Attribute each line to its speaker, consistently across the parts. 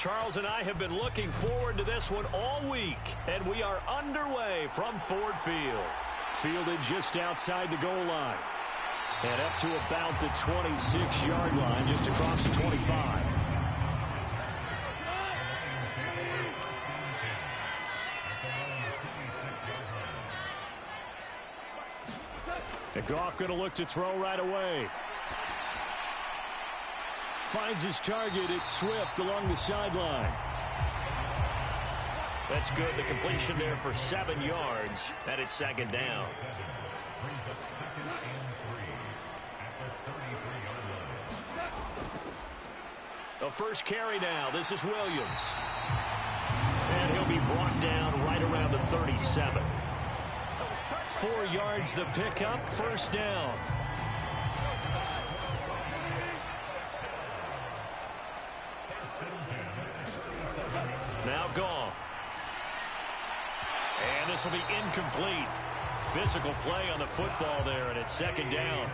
Speaker 1: Charles and I have been looking forward to this one all week, and we are underway from Ford Field. Fielded just outside the goal line. And up to about the 26-yard line, just across the 25. And Goff going to look to throw right away. Finds his target. It's Swift along the sideline. That's good. The completion there for 7 yards, and it's second down. The first carry now. This is Williams. And he'll be brought down right around the 37. 4 yards the pickup, first down. Now Goff. And this will be incomplete. Physical play on the football there, and it's second down.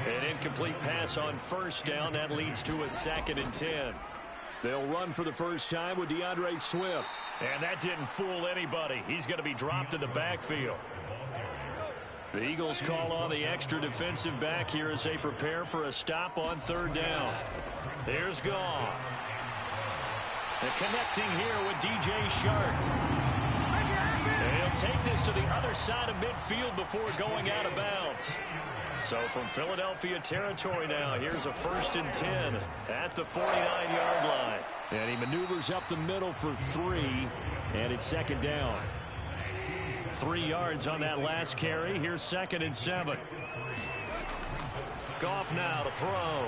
Speaker 1: An incomplete pass on first down. That leads to a 2nd and 10. They'll run for the first time with DeAndre Swift. And that didn't fool anybody. He's going to be dropped in the backfield. The Eagles call on the extra defensive back here as they prepare for a stop on third down. There's Goff. And connecting here with DJ Shark. And he'll take this to the other side of midfield before going out of bounds. So from Philadelphia territory now, here's a 1st and 10 at the 49-yard line. And he maneuvers up the middle for 3, and it's second down. 3 yards on that last carry. Here's 2nd and 7. Goff now to throw.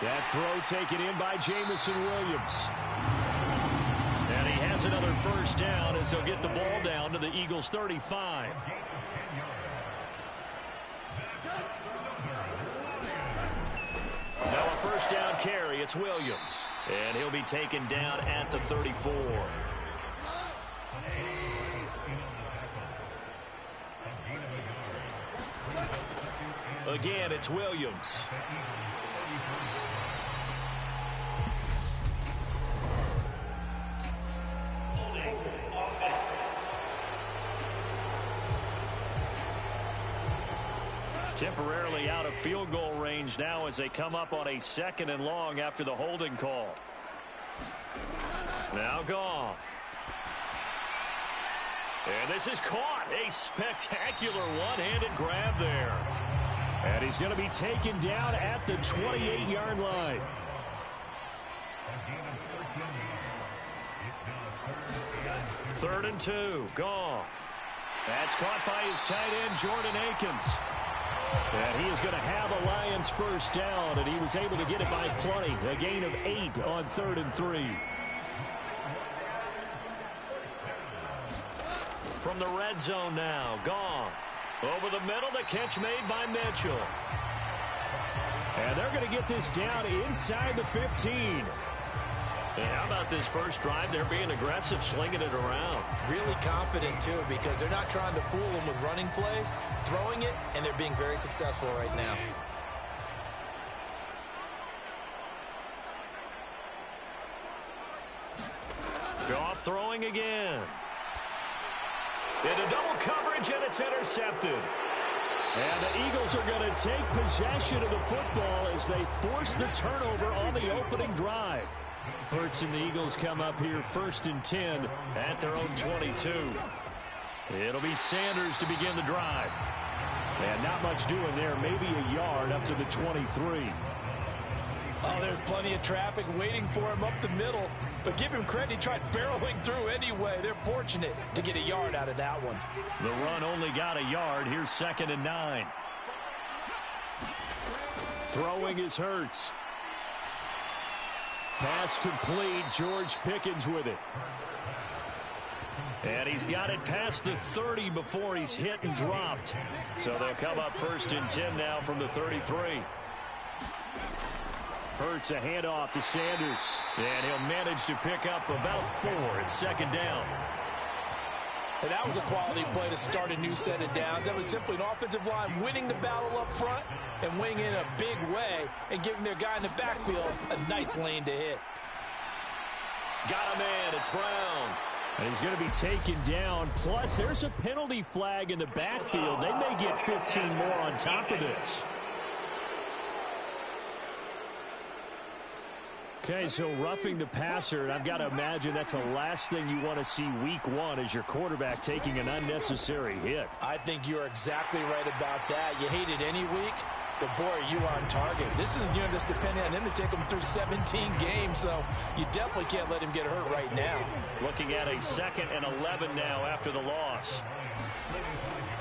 Speaker 1: That throw taken in by Jameson Williams. And he has another first down as he'll get the ball down to the Eagles' 35. Now a first down carry. It's Williams. And he'll be taken down at the 34. Again, it's Williams. Temporarily out of field goal range now as they come up on a 2nd and long after the holding call. Now Goff. And this is caught. A spectacular one-handed grab there. And he's going to be taken down at the 28-yard line. Third and 2. Goff. That's caught by his tight end, Jordan Akins. And he is going to have a Lions first down, and he was able to get it by plenty. A gain of 8 on 3rd and 3. From the red zone now, Goff. Over the middle, the catch made by Mitchell. And they're going to get this down inside the 15. And how about this first drive? They're being aggressive, slinging it around.
Speaker 2: Really confident, too, because they're not trying to fool them with running plays, throwing it, and they're being very successful right now.
Speaker 1: Goff throwing again. Into double coverage, and it's intercepted. And the Eagles are going to take possession of the football as they force the turnover on the opening drive. Hurts and the Eagles come up here 1st and 10 at their own 22. It'll be Sanders to begin the drive. And not much doing there, maybe a yard up to the 23.
Speaker 2: Oh, there's plenty of traffic waiting for him up the middle. But give him credit, he tried barreling through anyway. They're fortunate to get a yard out of that one.
Speaker 1: The run only got a yard. Here's 2nd and 9. Throwing is Hurts. Pass complete. George Pickens with it. And he's got it past the 30 before he's hit and dropped. So they'll come up 1st and 10 now from the 33. Hurts a handoff to Sanders. And he'll manage to pick up about 4. It's 2nd down.
Speaker 2: And that was a quality play to start a new set of downs. That was simply an offensive line winning the battle up front and winning in a big way and giving their guy in the backfield a nice lane to hit.
Speaker 1: Got a man. It's Brown.
Speaker 3: And he's going to be taken down. Plus, there's a penalty flag in the backfield. They may get 15 more on top of this. Okay, so roughing the passer, and I've got to imagine that's the last thing you want to see week one as your quarterback taking an unnecessary hit.
Speaker 2: I think you're exactly right about that. You hate it any week, but boy, are you on target. This is just depending on him to take him through 17 games, so you definitely can't let him get hurt right now.
Speaker 1: Looking at a 2nd and 11 now after the loss.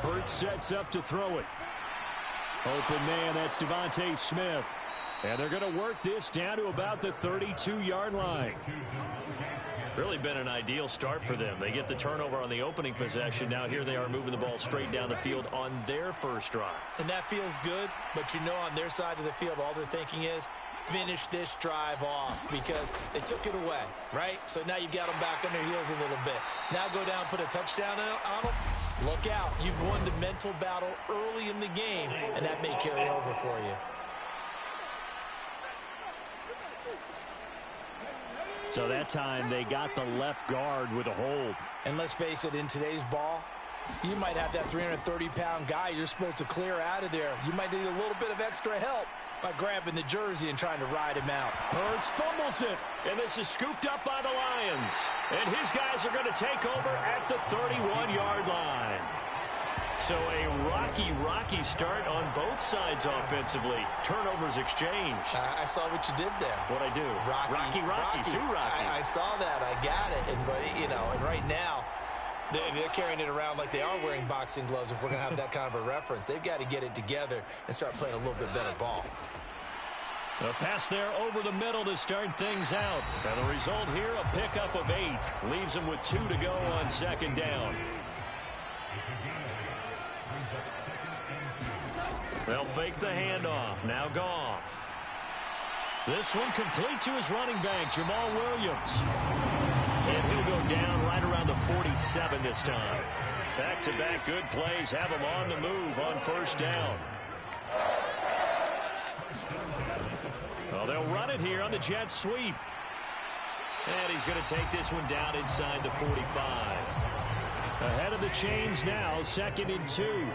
Speaker 3: Hurts sets up to throw it. Open man, that's Devontae Smith. And they're going to work this down to about the 32-yard line.
Speaker 1: Really been an ideal start for them. They get the turnover on the opening possession. Now here they are moving the ball straight down the field on their first drive.
Speaker 2: And that feels good, but you know on their side of the field, all they're thinking is finish this drive off because they took it away, right? So now you've got them back on their heels a little bit. Now go down, put a touchdown on them. Look out. You've won the mental battle early in the game, and that may carry over for you.
Speaker 3: So that time they got the left guard with a hold.
Speaker 2: And let's face it, in today's ball, you might have that 330-pound guy you're supposed to clear out of there. You might need a little bit of extra help by grabbing the jersey and trying to ride him out.
Speaker 3: Hurts fumbles it.
Speaker 1: And this is scooped up by the Lions. And his guys are going to take over at the 31-yard line. So a rocky start on both sides offensively. Turnovers exchanged.
Speaker 2: I saw what you did there.
Speaker 1: What'd I do? Rocky. Two Rockies.
Speaker 2: I saw that. I got it. And right now, they're carrying it around like they are wearing boxing gloves. If we're going to have that kind of a reference, they've got to get it together and start playing a little bit better ball.
Speaker 1: A pass there over the middle to start things out. And the result here, a pickup of 8. Leaves them with 2 to go on 2nd down. They'll fake the handoff. Now Goff. This one complete to his running back, Jamal Williams. And he'll go down right around the 47 this time. Back-to-back good plays have him on the move on 1st down. Well, they'll run it here on the jet sweep. And he's going to take this one down inside the 45.
Speaker 3: Ahead of the chains now, 2nd and 2.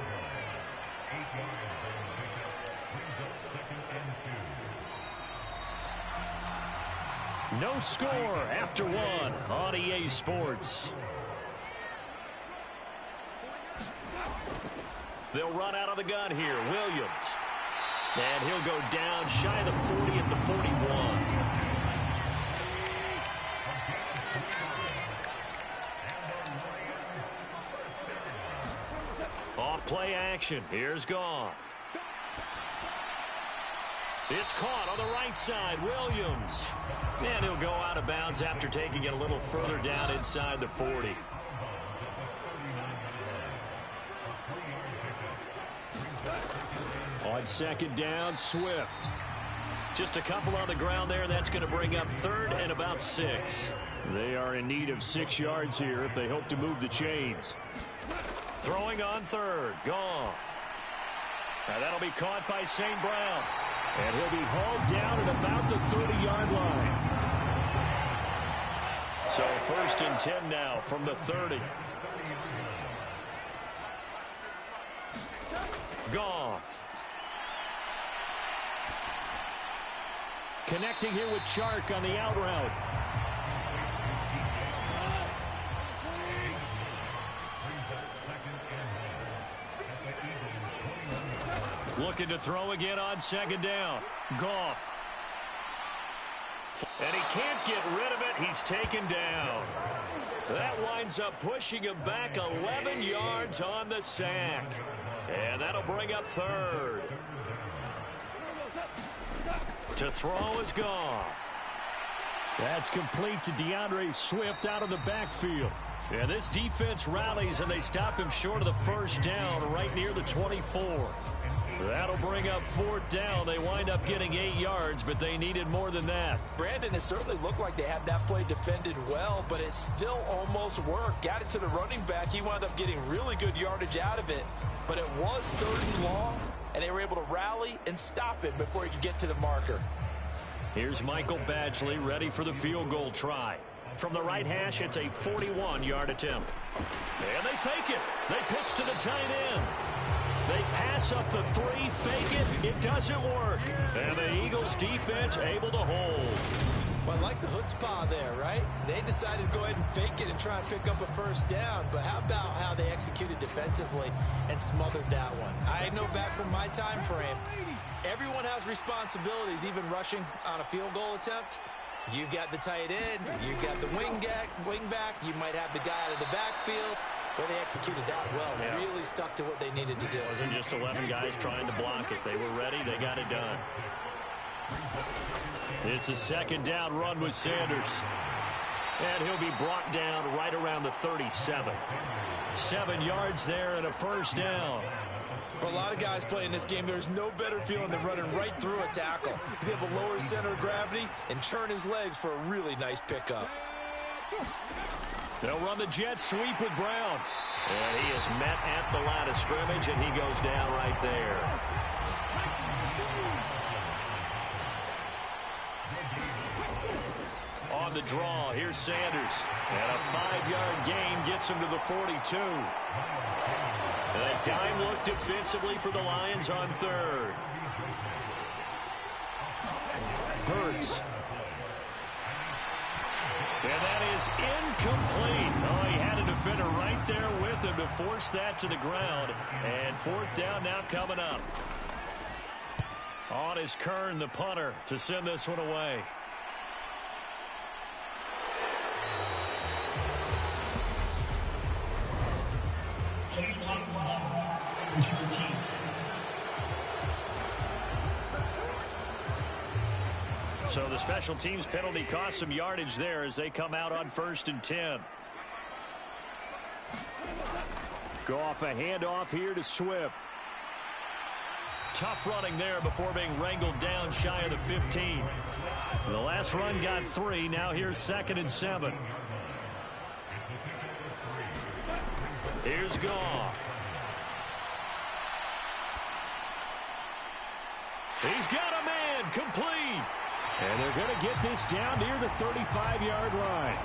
Speaker 3: No score after 1 on EA Sports.
Speaker 1: They'll run out of the gun here. Williams. And he'll go down shy of the 40 at the 41. Off play action. Here's Goff. It's caught on the right side. Williams. And he'll go out of bounds after taking it a little further down inside the 40.
Speaker 3: On 2nd down, Swift.
Speaker 1: Just a couple on the ground there. That's going to bring up 3rd and about 6.
Speaker 3: They are in need of 6 yards here if they hope to move the chains.
Speaker 1: Throwing on 3rd. Goff. Now that'll be caught by St. Brown.
Speaker 3: And he'll be hauled down at about the 30-yard line.
Speaker 1: So 1st and 10 now from the 30. Goff.
Speaker 3: Connecting here with Chark on the out route.
Speaker 1: Looking to throw again on 2nd down. Goff. And he can't get rid of it. He's taken down. That winds up pushing him back 11 yards on the sack. And that'll bring up 3rd. To throw is Goff.
Speaker 3: That's complete to DeAndre Swift out of the backfield.
Speaker 1: And this defense rallies, and they stop him short of the 1st down right near the 24. That'll bring up 4th down. They wind up getting 8 yards, but they needed more than that.
Speaker 2: Brandon, it certainly looked like they had that play defended well, but it still almost worked. Got it to the running back. He wound up getting really good yardage out of it, but it was 3rd and long, and they were able to rally and stop it before he could get to the marker.
Speaker 1: Here's Michael Badgley ready for the field goal try. From the right hash, it's a 41-yard attempt. And they fake it. They pitch to the tight end. They pass up the 3, fake it. It doesn't work. And the Eagles defense able to hold.
Speaker 2: Well, I like the chutzpah there, right? They decided to go ahead and fake it and try and pick up a first down. But how about how they executed defensively and smothered that one? I know back from my time frame, everyone has responsibilities, even rushing on a field goal attempt. You've got the tight end. You've got the wing back. You might have the guy out of the backfield. But they executed that well.
Speaker 1: Yeah.
Speaker 2: Really stuck to what they needed to do.
Speaker 1: It wasn't just 11 guys trying to block it. They were ready. They got it done. It's a second down run with Sanders. And he'll be brought down right around the 37. 7 yards there and a first down.
Speaker 2: For a lot of guys playing this game, there's no better feeling than running right through a tackle. He's able to lower his center of gravity and churn his legs for a really nice pickup.
Speaker 1: They'll run the jet sweep with Brown. And he is met at the line of scrimmage, and he goes down right there. On the draw, here's Sanders. And a 5-yard gain gets him to the 42. A dime look defensively for the Lions on third. Hurts. And that is incomplete. Oh, he had a defender right there with him to force that to the ground. And fourth down now coming up. On is Kern, the punter, to send this one away. So the special teams penalty cost some yardage there as they come out on 1st and 10. Go off a handoff here to Swift. Tough running there before being wrangled down shy of the 15. The last run got 3. Now here's 2nd and 7. Here's Goff. He's got a man complete. And they're going to get this down near the 35-yard line.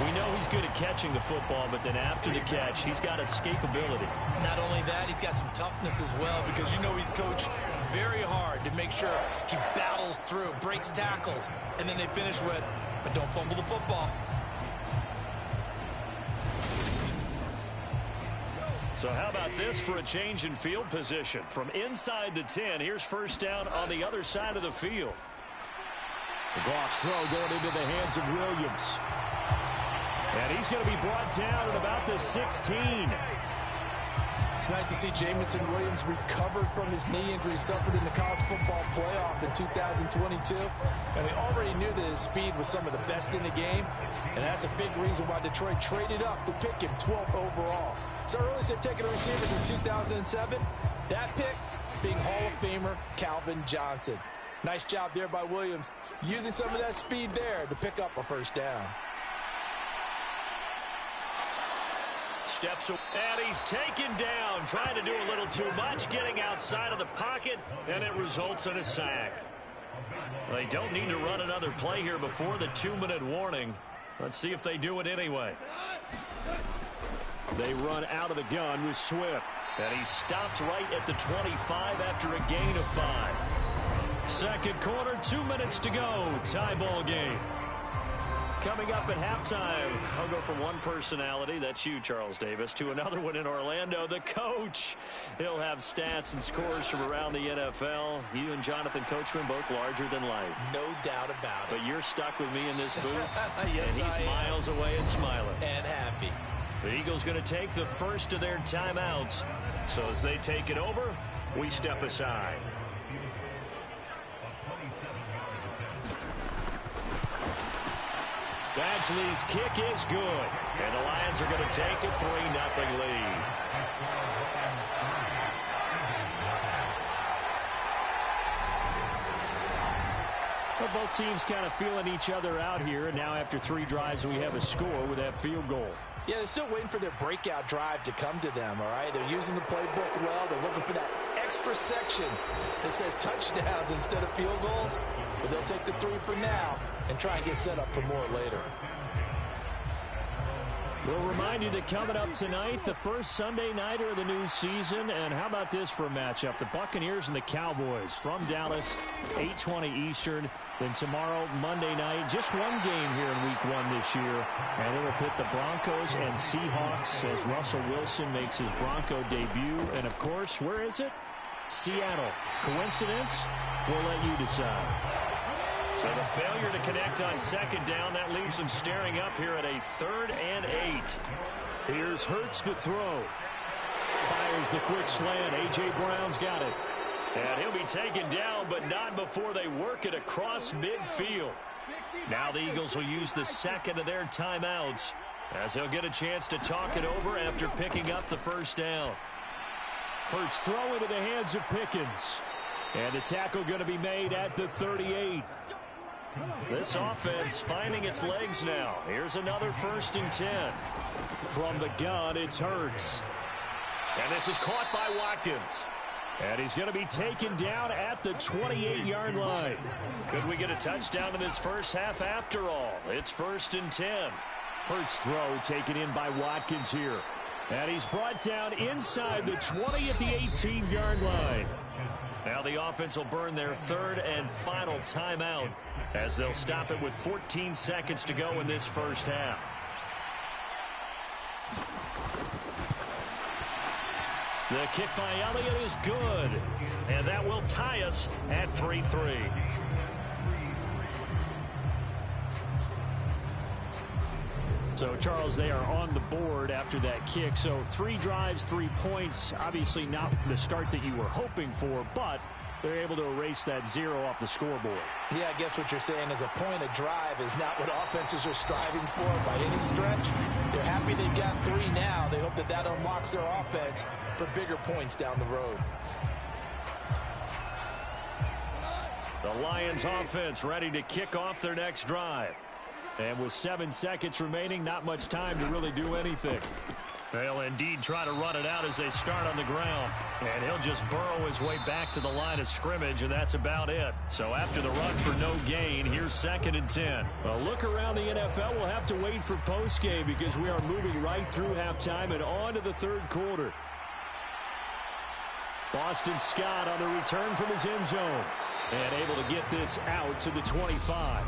Speaker 1: We know he's good at catching the football, but then after the catch, he's got escapability.
Speaker 2: Not only that, he's got some toughness as well, because you know he's coached very hard to make sure he battles through, breaks tackles, and then they finish with, but don't fumble the football.
Speaker 1: So how about this for a change in field position? From inside the 10, here's first down on the other side of the field. The Goff's throw going into the hands of Williams. And he's going to be brought down at about the 16.
Speaker 2: It's nice to see Jameson Williams recovered from his knee injury suffered in the college football playoff in 2022. And we already knew that his speed was some of the best in the game. And that's a big reason why Detroit traded up to pick him 12th overall. So I really said taking a receiver since 2007. That pick being Hall of Famer Calvin Johnson. Nice job there by Williams, using some of that speed there to pick up a first down.
Speaker 1: Steps away, and he's taken down, trying to do a little too much, getting outside of the pocket, and it results in a sack. They don't need to run another play here before the 2-minute warning. Let's see if they do it anyway. They run out of the gun with Swift, and he's stopped right at the 25 after a gain of 5. Second quarter, 2 minutes to go. Tie ball game. Coming up at halftime, I'll go from one personality, that's you, Charles Davis, to another one in Orlando, the coach. He'll have stats and scores from around the NFL. You and Jonathan Coachman, both larger than life.
Speaker 2: No doubt about it.
Speaker 1: But you're stuck with me in this booth,
Speaker 2: yes,
Speaker 1: and he's miles away and smiling.
Speaker 2: And happy.
Speaker 1: The Eagles going to take the first of their timeouts. So as they take it over, we step aside. Badgley's kick is good. And the Lions are going to take a 3-0 lead. Well, both teams kind of feeling each other out here. And now after 3 drives, we have a score with that field goal.
Speaker 2: Yeah, they're still waiting for their breakout drive to come to them, all right? They're using the playbook well. They're looking for that extra section that says touchdowns instead of field goals. But they'll take the 3 for now and try and get set up for more later.
Speaker 3: We'll remind you that coming up tonight, the first Sunday nighter of the new season. And how about this for a matchup? The Buccaneers and the Cowboys from Dallas, 8:20 Eastern. Then tomorrow, Monday night, just one game here in Week 1 this year. And it'll pit the Broncos and Seahawks as Russell Wilson makes his Bronco debut. And, of course, where is it? Seattle. Coincidence? We'll let you decide.
Speaker 1: So the failure to connect on second down, that leaves them staring up here at a 3rd and 8.
Speaker 3: Here's Hurts to throw. Fires the quick slant. A.J. Brown's got it.
Speaker 1: And he'll be taken down, but not before they work it across midfield. Now the Eagles will use the second of their timeouts as they'll get a chance to talk it over after picking up the first down.
Speaker 3: Hurts throw into the hands of Pickens. And the tackle going to be made at the 38.
Speaker 1: This offense finding its legs now. Here's another 1st and 10.
Speaker 3: From the gun, it's Hurts.
Speaker 1: And this is caught by Watkins.
Speaker 3: And he's going to be taken down at the 28-yard line.
Speaker 1: Could we get a touchdown in this first half after all? It's 1st and 10.
Speaker 3: Hurts throw taken in by Watkins here. And he's brought down inside the 20 at the 18-yard line.
Speaker 1: Now the offense will burn their 3rd and final timeout as they'll stop it with 14 seconds to go in this first half. The kick by Elliott is good, and that will tie us at 3-3.
Speaker 3: So, Charles, they are on the board after that kick. So 3 drives, 3 points. Obviously not the start that you were hoping for, but they're able to erase that 0 off the scoreboard.
Speaker 2: Yeah, I guess what you're saying is a point of drive is not what offenses are striving for by any stretch. They're happy they've got 3 now. They hope that that unlocks their offense for bigger points down the road.
Speaker 1: The Lions offense ready to kick off their next drive.
Speaker 3: And with 7 seconds remaining, not much time to really do anything.
Speaker 1: They'll indeed try to run it out as they start on the ground. And he'll just burrow his way back to the line of scrimmage, and that's about it. So after the run for no gain, here's 2nd and 10.
Speaker 3: Well, look around the NFL. We'll have to wait for postgame because we are moving right through halftime and on to the 3rd quarter. Boston Scott on the return from his end zone. And able to get this out to the 25.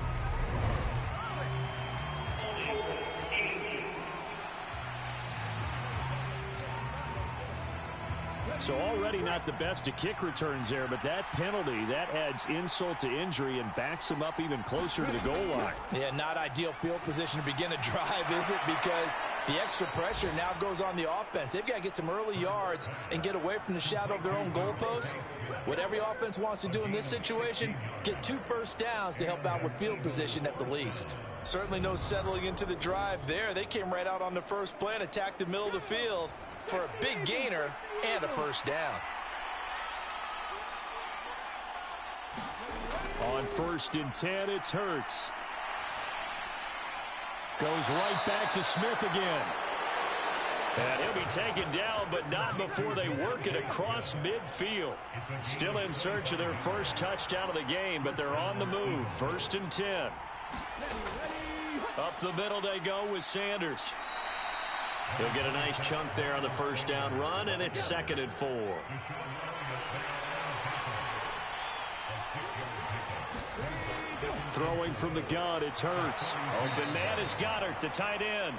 Speaker 3: So already not the best to kick returns there, but that penalty, that adds insult to injury and backs him up even closer to the goal line.
Speaker 2: Yeah, not ideal field position to begin a drive, is it? Because the extra pressure now goes on the offense. They've got to get some early yards and get away from the shadow of their own goalposts. What every offense wants to do in this situation, get 2 first downs to help out with field position at the least. Certainly no settling into the drive there. They came right out on the first play and attacked the middle of the field for a big gainer and a first down.
Speaker 3: On 1st and 10, it's Hurts. Goes right back to Smith again.
Speaker 1: And he'll be taken down, but not before they work it across midfield. Still in search of their first touchdown of the game, but they're on the move. 1st and 10. Up the middle they go with Sanders. He'll get a nice chunk there on the first down run, and it's 2nd and 4.
Speaker 3: Throwing from the gun, it's Hurts.
Speaker 1: Open man is Goddard, the tight end.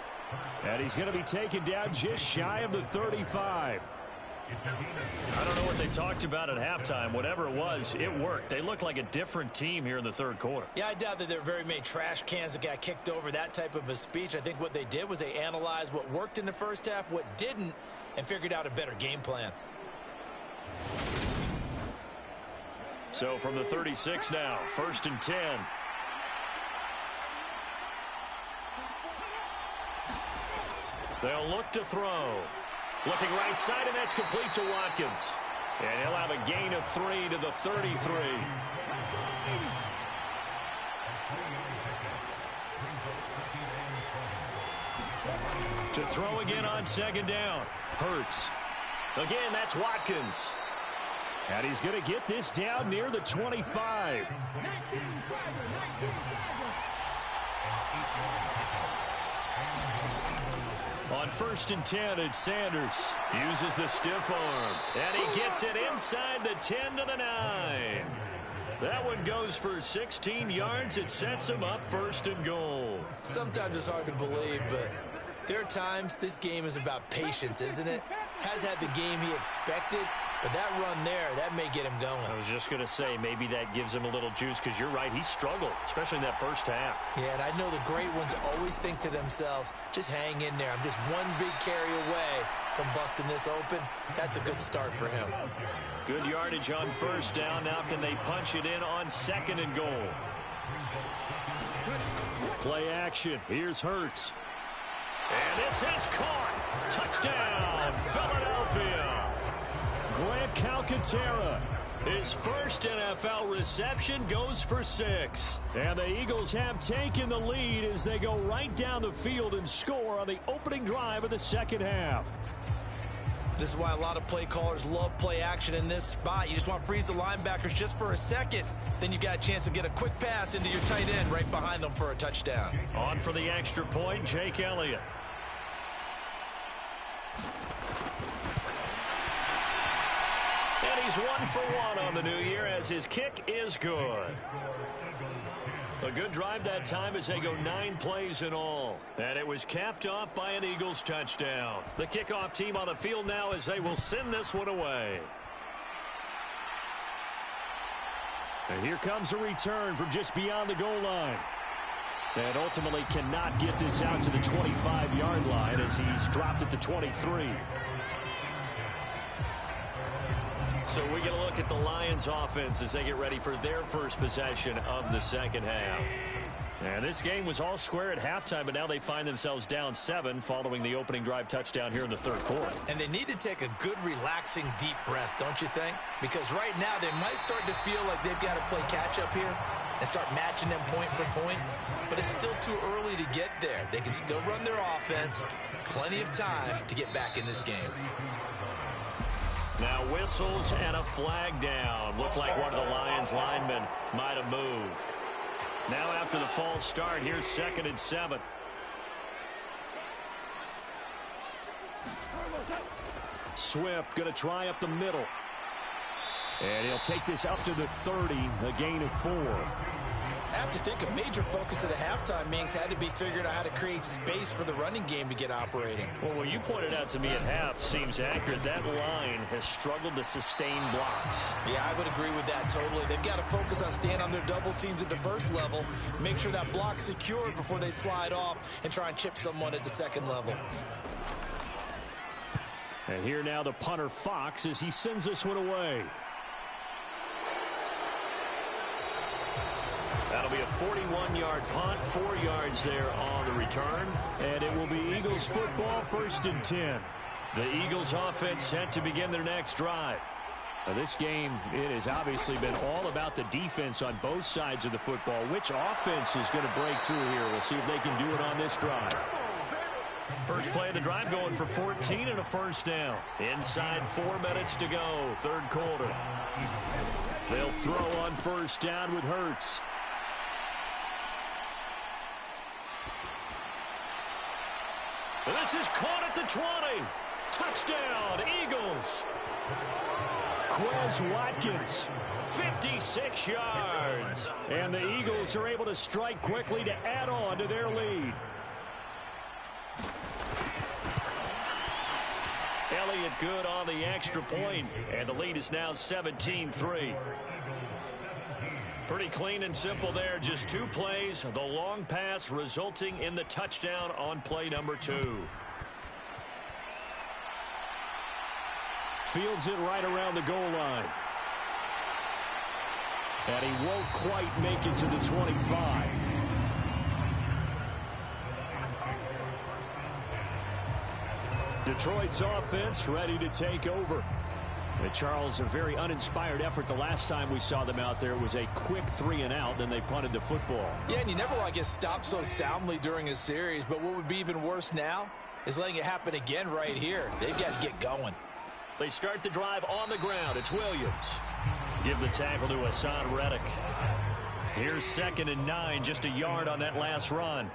Speaker 3: And he's going to be taken down just shy of the 35.
Speaker 1: I don't know what they talked about at halftime. Whatever it was, it worked. They look like a different team here in the 3rd quarter.
Speaker 2: Yeah, I doubt that there are very many trash cans that got kicked over, that type of a speech. I think what they did was they analyzed what worked in the first half, what didn't, and figured out a better game plan.
Speaker 1: So from the 36 now, 1st and 10. They'll look to throw. Looking right side, and that's complete to Watkins. And he'll have a gain of 3 to the 33. To throw again on 2nd down. Hurts. Again, that's Watkins.
Speaker 3: And he's going to get this down near the 25. On 1st and 10, it's Sanders. Uses the stiff arm. And he gets it inside the 10 to the 9. That one goes for 16 yards. It sets him up 1st and goal.
Speaker 2: Sometimes it's hard to believe, but there are times this game is about patience, isn't it? Has had the game he expected, but that run there, that may get him going.
Speaker 3: I was just going to say, maybe that gives him a little juice, because you're right, he struggled, especially in that first half.
Speaker 2: Yeah, and I know the great ones always think to themselves, just hang in there. I'm just one big carry away from busting this open. That's a good start for him.
Speaker 3: Good yardage on 1st down. Now can they punch it in on 2nd and goal? Play action. Here's Hurts. And this is caught. Touchdown, Philadelphia. Grant Calcaterra, his first NFL reception, goes for 6. And the Eagles have taken the lead as they go right down the field and score on the opening drive of the second half.
Speaker 2: This is why a lot of play callers love play action in this spot. You just want to freeze the linebackers just for a second. Then you got a chance to get a quick pass into your tight end right behind them for a touchdown.
Speaker 3: On for the extra point, Jake Elliott. And he's 1 for 1 on the new year as his kick is good. A good drive that time as they go 9 plays in all. And it was capped off by an Eagles touchdown. The kickoff team on the field now as they will send this one away. And here comes a return from just beyond the goal line. And ultimately cannot get this out to the 25-yard line as he's dropped at the 23. So we get a look at the Lions offense as they get ready for their first possession of the second half. And this game was all square at halftime, but now they find themselves down 7 following the opening drive touchdown here in the third quarter.
Speaker 2: And they need to take a good, relaxing, deep breath, don't you think? Because right now they might start to feel like they've got to play catch-up here and start matching them point for point. But it's still too early to get there. They can still run their offense. Plenty of time to get back in this game.
Speaker 3: Now whistles and a flag down. Looked like one of the Lions linemen might have moved. Now after the false start, here's 2nd and 7. Swift going to try up the middle. And he'll take this up to the 30, a gain of 4.
Speaker 2: I have to think a major focus of the halftime meetings had to be figuring out how to create space for the running game to get operating.
Speaker 3: Well, what you pointed out to me at half seems accurate. That line has struggled to sustain blocks.
Speaker 2: Yeah, I would agree with that totally. They've got to focus on staying on their double teams at the first level, make sure that block's secured before they slide off and try and chip someone at the second level.
Speaker 3: And here now the punter Fox as he sends this one away. That'll be a 41-yard punt, 4 yards there on the return. And it will be Eagles football, 1st and 10. The Eagles offense set to begin their next drive. Now this game, it has obviously been all about the defense on both sides of the football. Which offense is going to break through here? We'll see if they can do it on this drive. First play of the drive going for 14 and a 1st down. Inside 4 minutes to go, third quarter. They'll throw on 1st down with Hurts. This is caught at the 20. Touchdown, Eagles. Quez Watkins, 56 yards. And the Eagles are able to strike quickly to add on to their lead. Elliott good on the extra point, and the lead is now 17-3. Pretty clean and simple there. Just 2 plays. The long pass resulting in the touchdown on play number 2. Fields it right around the goal line. And he won't quite make it to the 25. Detroit's offense ready to take over. Charles, a very uninspired effort the last time we saw them out there. It was a quick 3 and out, then they punted the football.
Speaker 2: Yeah, and you never want to get stopped so soundly during a series, but what would be even worse now is letting it happen again right here. They've got to get going.
Speaker 1: They start the drive on the ground. It's Williams. Give the tackle to Hassan Reddick. Here's 2nd and 9, just a yard on that last run.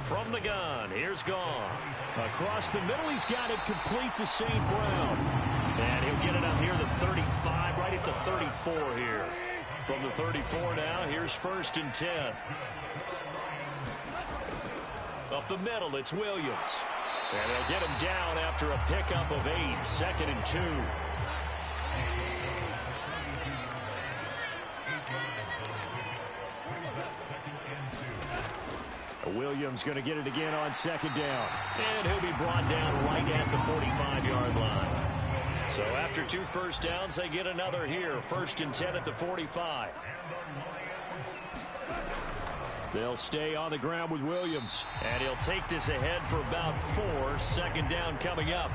Speaker 1: From the gun, here's Goff.
Speaker 3: Across the middle, he's got it complete to St. Brown.
Speaker 1: And he'll get it up here to 35, right at the 34 here. From the 34 now, here's 1st and 10. Up the middle, it's Williams. And they'll get him down after a pickup of 8, 2nd and 2.
Speaker 3: Williams going to get it again on 2nd down.
Speaker 1: And he'll be brought down right at the 45-yard line. So after 2 first downs, they get another here. 1st and 10 at the 45.
Speaker 3: They'll stay on the ground with Williams.
Speaker 1: And he'll take this ahead for about 4. 2nd down coming up.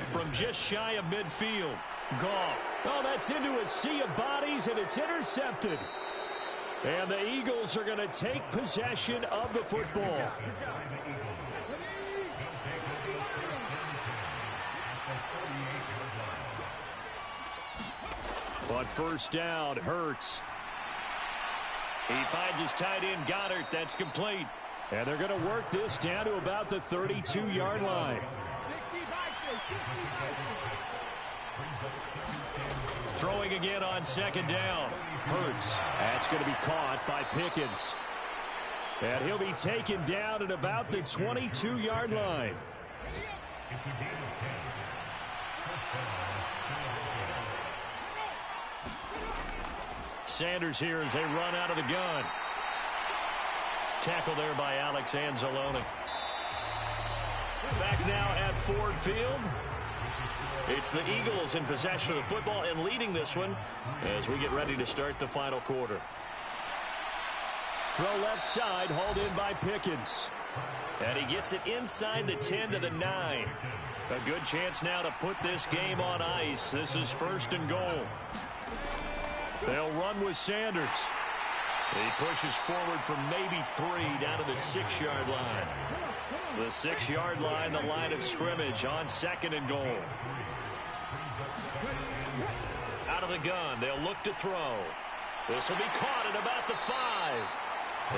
Speaker 1: From just shy of midfield, Goff.
Speaker 3: Oh, that's into a sea of bodies, and it's intercepted. And the Eagles are going to take possession of the football. On 1st down, Hurts. He finds his tight end, Goddard. That's complete. And they're going to work this down to about the 32-yard line.
Speaker 1: Throwing again on 2nd down.
Speaker 3: Hurts. That's going to be caught by Pickens. And he'll be taken down at about the 22-yard line.
Speaker 1: Sanders here as they run out of the gun. Tackle there by Alex Anzalone. Back now at Ford Field. It's the Eagles in possession of the football and leading this one as we get ready to start the final quarter.
Speaker 3: Throw left side, hauled in by Pickens.
Speaker 1: And he gets it inside the 10 to the 9. A good chance now to put this game on ice. This is 1st and goal. They'll run with Sanders. He pushes forward from maybe 3 down to the 6-yard line. The 6-yard line, the line of scrimmage on 2nd and goal. Out of the gun, they'll look to throw. This will be caught at about the 5.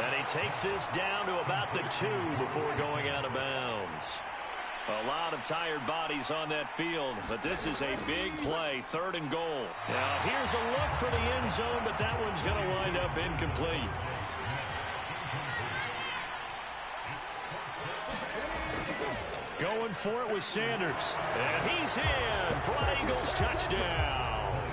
Speaker 1: And he takes this down to about the 2 before going out of bounds. A lot of tired bodies on that field, but this is a big play, 3rd and goal. Now here's a look for the end zone, but that one's going to wind up incomplete. Going for it with Sanders. And he's in for an Eagles touchdown.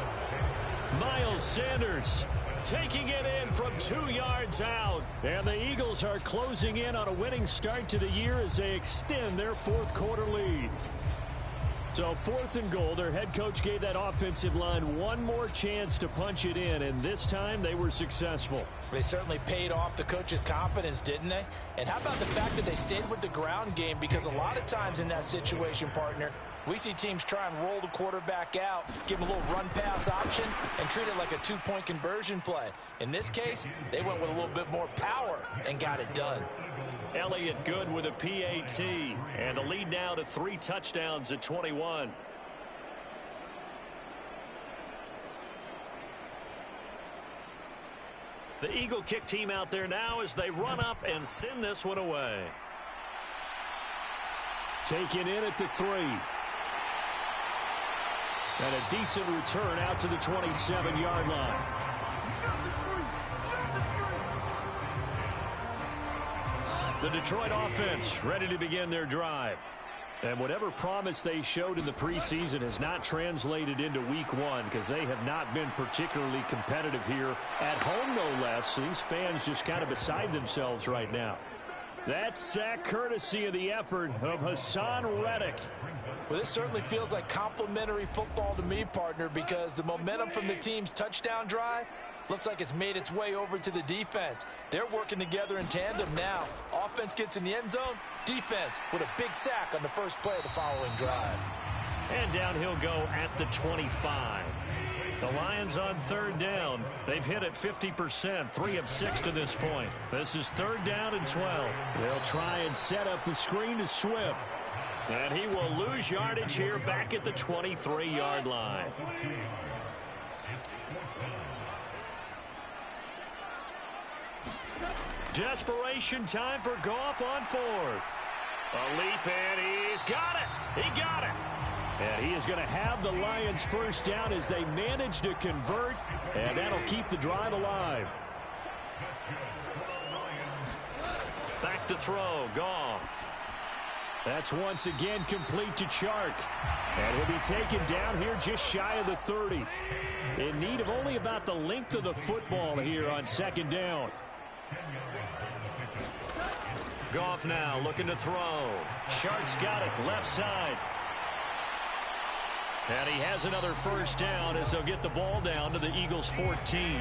Speaker 1: Miles Sanders taking it in from 2 yards out.
Speaker 3: And the Eagles are closing in on a winning start to the year as they extend their 4th quarter lead. So 4th and goal, their head coach gave that offensive line one more chance to punch it in, and this time they were successful.
Speaker 2: They certainly paid off the coach's confidence, didn't they? And how about the fact that they stayed with the ground game? Because a lot of times in that situation, partner, we see teams try and roll the quarterback out, give him a little run-pass option, and treat it like a 2-point conversion play. In this case, they went with a little bit more power and got it done.
Speaker 1: Elliott good with a PAT, and the lead now to 3 touchdowns at 21. The Eagle kick team out there now as they run up and send this one away.
Speaker 3: Taken in at the 3. And a decent return out to the 27-yard line. The Detroit offense ready to begin their drive. And whatever promise they showed in the preseason has not translated into week 1 because they have not been particularly competitive here at home, no less. So these fans just kind of beside themselves right now. That sack courtesy of the effort of Hassan Reddick.
Speaker 2: Well, this certainly feels like complimentary football to me, partner, because the momentum from the team's touchdown drive looks like it's made its way over to the defense. They're working together in tandem now. Offense gets in the end zone. Defense with a big sack on the first play of the following drive.
Speaker 1: And down he'll go at the 25. The Lions on third down. They've hit it 50%, 3 of 6 to this point. This is third down and 12.
Speaker 3: They'll try and set up the screen to Swift.
Speaker 1: And he will lose yardage here back at the 23-yard line. Desperation time for Goff on fourth. A leap, and he's got it. He got it.
Speaker 3: And he is going to have the Lions first down as they manage to convert, and that'll keep the drive alive.
Speaker 1: Back to throw, Goff.
Speaker 3: That's once again complete to Chark. And he'll be taken down here just shy of the 30. In need of only about the length of the football here on second down.
Speaker 1: Goff now looking to throw. Chark's got it, left side. And he has another first down as they'll get the ball down to the Eagles' 14.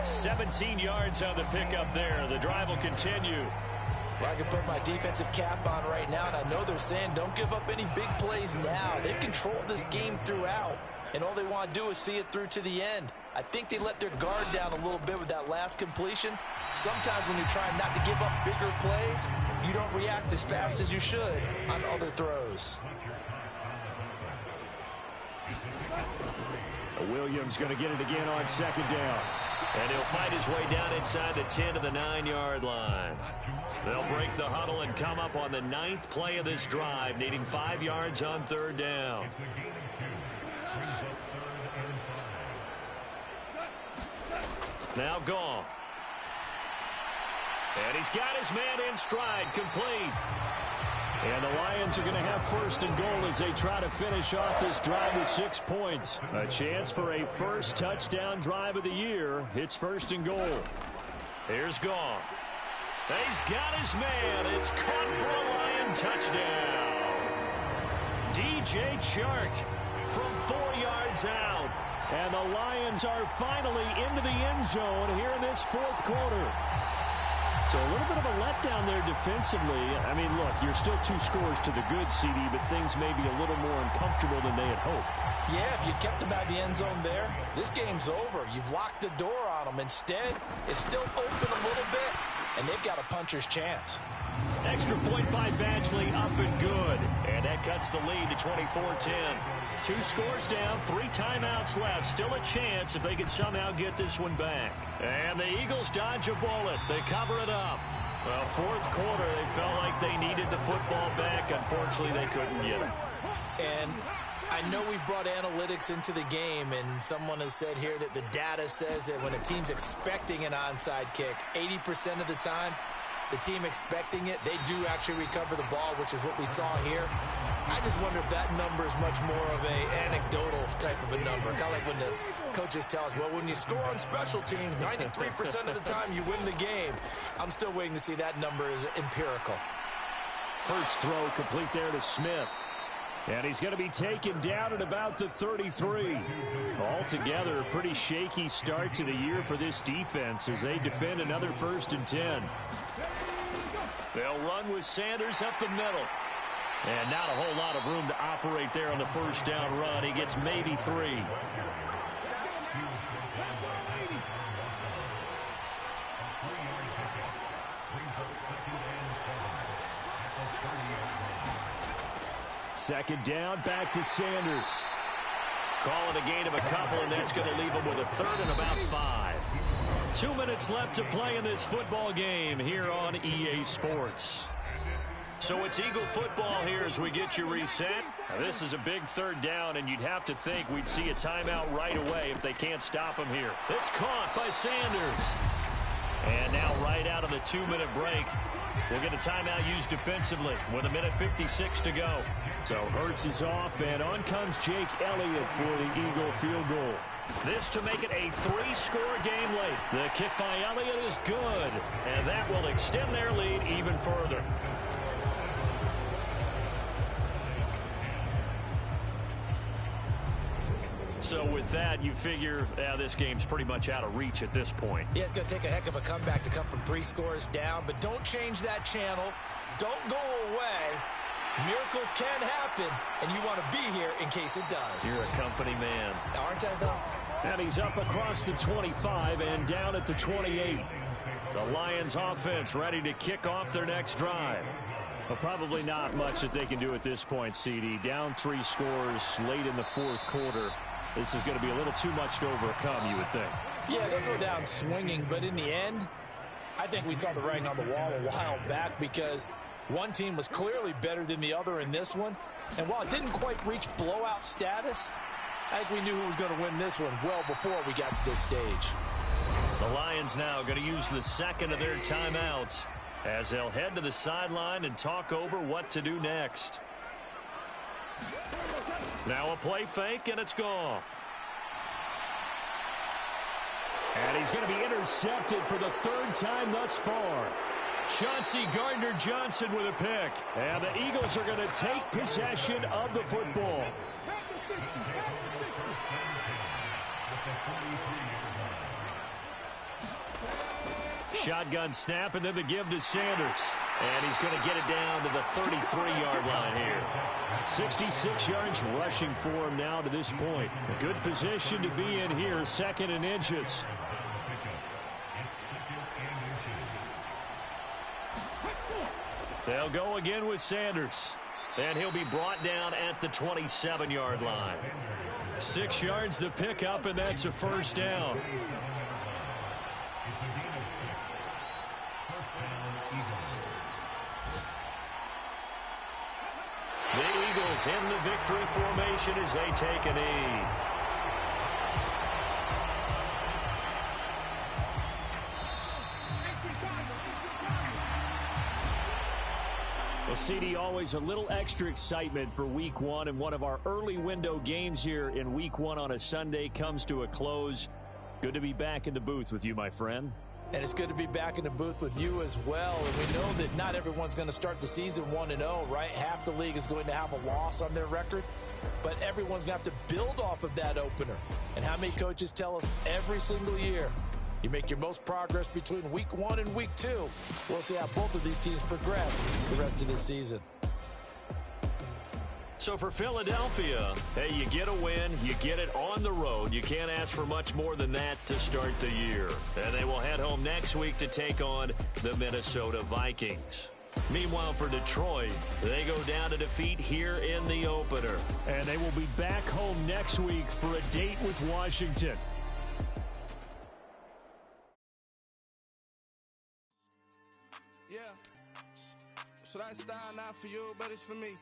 Speaker 1: 17 yards on the pickup there. The drive will continue.
Speaker 2: Well, I can put my defensive cap on right now, and I know they're saying don't give up any big plays now. They've controlled this game throughout, and all they want to do is see it through to the end. I think they let their guard down a little bit with that last completion. Sometimes when you're trying not to give up bigger plays, you don't react as fast as you should on other throws.
Speaker 3: Williams going to get it again on second down.
Speaker 1: And he'll fight his way down inside the 10 to the 9-yard line. They'll break the huddle and come up on the 9th play of this drive, needing 5 yards on third down. Now Goff. And he's got his man in stride, complete.
Speaker 3: And the Lions are going to have first and goal as they try to finish off this drive with 6 points. A chance for a first touchdown drive of the year. It's first and goal.
Speaker 1: Here's Goff. He's got his man. It's caught for a Lion touchdown. DJ Chark from 4 yards out.
Speaker 3: And the Lions are finally into the end zone here in this fourth quarter. So a little bit of a letdown there defensively. I mean, look, you're still 2 scores to the good, CD, but things may be a little more uncomfortable than they had hoped.
Speaker 2: Yeah, if you kept them out of the end zone there, this game's over. You've locked the door on them. Instead, it's still open a little bit, and they've got a puncher's chance.
Speaker 1: Extra point by Badgley, up and good. And that cuts the lead to 24-10. 2 scores down, 3 timeouts left. Still a chance if they can somehow get this one back. And the Eagles dodge a bullet. They cover it up. Well, fourth quarter, they felt like they needed the football back. Unfortunately, they couldn't get it.
Speaker 2: And I know we brought analytics into the game, and someone has said here that the data says that when a team's expecting an onside kick, 80% of the time, the team expecting it, they do actually recover the ball, which is what we saw here. I just wonder if that number is much more of a anecdotal type of a number. Kind of like when the coaches tell us, well, when you score on special teams, 93% of the time you win the game. I'm still waiting to see that number is empirical.
Speaker 3: Hurts throw complete there to Smith. And he's going to be taken down at about the 33. Altogether, a pretty shaky start to the year for this defense as they defend another 1st and 10.
Speaker 1: They'll run with Sanders up the middle. And not a whole lot of room to operate there on the first down run. He gets maybe 3.
Speaker 3: Second down, back to Sanders.
Speaker 1: Call it a gain of a couple, and that's going to leave them with a 3rd and about 5. 2 minutes left to play in this football game here on EA Sports. So it's Eagle football here as we get you reset. Now, this is a big 3rd down, and you'd have to think we'd see a timeout right away if they can't stop him here. It's caught by Sanders. And now right out of the 2-minute break, we'll get a timeout used defensively with 1:56 to go.
Speaker 3: So Hurts is off, and on comes Jake Elliott for the Eagle field goal.
Speaker 1: This to make it a 3-score game late. The kick by Elliott is good, and that will extend their lead even further. So with that, you figure this game's pretty much out of reach at this point.
Speaker 2: Yeah, it's going to take a heck of a comeback to come from 3 scores down, but don't change that channel. Don't go away. Miracles can happen, and you want to be here in case it does.
Speaker 1: You're a company man.
Speaker 2: Aren't I, though?
Speaker 3: And he's up across the 25 and down at the 28. The Lions offense ready to kick off their next drive. Well, probably not much that they can do at this point, CD. Down 3 scores late in the fourth quarter. This is going to be a little too much to overcome, you would think.
Speaker 2: Yeah, they'll go down swinging, but in the end, I think we saw the writing on the wall a while back because one team was clearly better than the other in this one. And while it didn't quite reach blowout status, I think we knew who was going to win this one well before we got to this stage.
Speaker 1: The Lions now going to use the second of their timeouts as they'll head to the sideline and talk over what to do next. Now a play fake, and it's Goff.
Speaker 3: And he's going to be intercepted for the 3rd time thus far.
Speaker 1: Chauncey Gardner-Johnson with a pick.
Speaker 3: And the Eagles are going to take possession of the football.
Speaker 1: Shotgun snap, and then the give to Sanders. And he's going to get it down to the 33-yard line here.
Speaker 3: 66 yards rushing for him now to this point. A good position to be in here, 2nd and inches.
Speaker 1: They'll go again with Sanders. And he'll be brought down at the 27-yard line. 6 yards the pickup, and that's a first down. The Eagles in the victory formation as they take a knee.
Speaker 3: Well, CD, always a little extra excitement for Week 1, and one of our early window games here in Week 1 on a Sunday comes to a close. Good to be back in the booth with you, my friend.
Speaker 2: And it's good to be back in the booth with you as well. And we know that not everyone's going to start the season 1-0, right? Half the league is going to have a loss on their record. But everyone's going to have to build off of that opener. And how many coaches tell us every single year, you make your most progress between Week 1 and Week 2. We'll see how both of these teams progress the rest of this season.
Speaker 1: So for Philadelphia, hey, you get a win, you get it on the road. You can't ask for much more than that to start the year. And they will head home next week to take on the Minnesota Vikings. Meanwhile, for Detroit, they go down to defeat here in the opener.
Speaker 3: And they will be back home next week for a date with Washington.
Speaker 4: Yeah. So that style not for you, but it's for me.